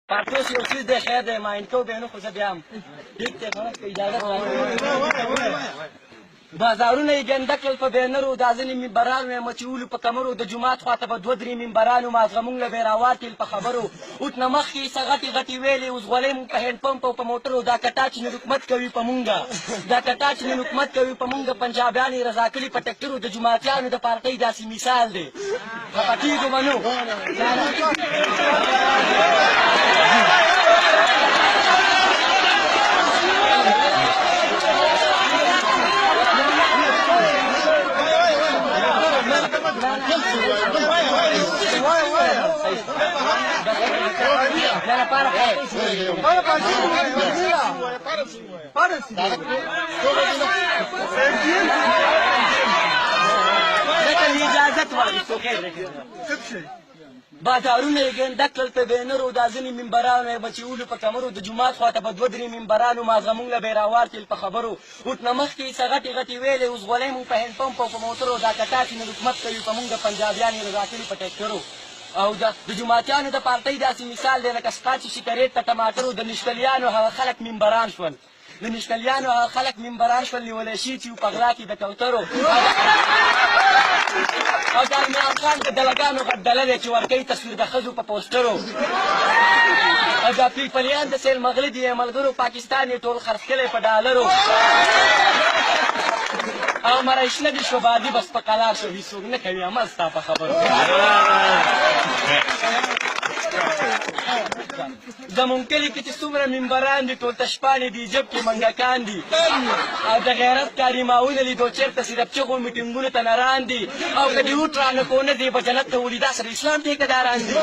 پارتوس یو څیز دی خیر دی ماین کو بینو خو زه بیا هم ټیک دی که اجازه بازارونه یې ګنده کړل په بینرو دا ځینې ممبرانو یې مچولو په کمرو د جومات خواته به دوه درې ممبرانو مازغه مونږ له بیراوار تېل په خبرو اوت نه مخکې یې څه غټې غټې ویلې اوس غولۍ مونږ په هینډ پمپ او په موټرو دا کټا چې نن حکومت کوي په مونږه دا کټا چې نن حکومت کوي په مونږه پنجابیان یې رضا کړي په ټکټرو د جوماتیانو د پارټۍ داسې مثال دی خفه کېږو به نو بازارونه یې ګنده کړل په بینرو دا ځینې ممبرانو یې بچولو په کمرو د جومات خواته به دوه درې ممبرانو مازغه مونږ له بیراوار تېل په خبرو اوت نه مخکې یې څه غټې غټې ویلې اوس غولۍ مونږ په هینډ پمپ او په موټرو دا کټا چې نن حکومت کوي په مونږ پنجابیان یې رضا کړي په ټکټرو او د جوماتیانو د پارټۍ داسې مثال دی لکه ستا چې سګرېټ ته ټماټرو د نشتلیانو هغه خلک ممبران شول د نشتلیانو هغه خلک ممبران شول نیولی شي چې په غلا کې د کوترو او د عمران خان د دلګانو غټ ډله دی چې ورکوي تصویر د ښځو په پوسټرو او دا پیپلیان د سیل مغلي دي ملګرو پاکستان یې ټول خرڅ کړی په ډالرو او مرایشنه دي شوبادي بس په قلار شو هېڅوک نه کوي عمل ستا په خبرو زمونږ کلي کې چې څومره ممبران دي ټول تشپانې دي جب کې منګکان دي او د غیرت کاري ماونه لیدو چېرته صرف چغو میټینګونو ته نران دي او که دې وټ رانکو نه دی به جنت ته ولي دا سره اسلام ټیکهداران دي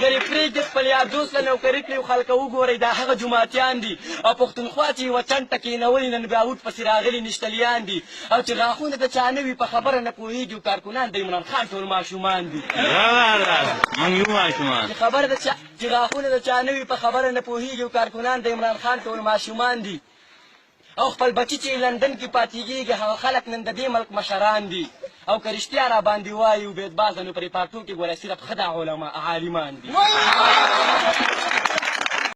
لرې پرېږدي خپل یار دوست له نوکري کړي خلکه وګورئ دا هغه جوماتیان دي او پښتونخوا چې یوه چنټه کېنولي نن بیا وټ پسې راغلي نشتلیان دي او چې غاښونه د چا نه وي په خبره نه پوهېږي او کارکونان د عمران خان ټول ماشومان دي چې غاښونه د چا نه وي په خبره نه پوهېږي او کارکونان د عمران خان ټول ماشومان دي او خپل بچي چې لندن کې پاتېږي هغه خلک نن د دې ملک مشران دي او که رښتیا را باندې وایي او بېدبازه نو پرې پارټو کې ګوره صرف ښه دا عالمان دي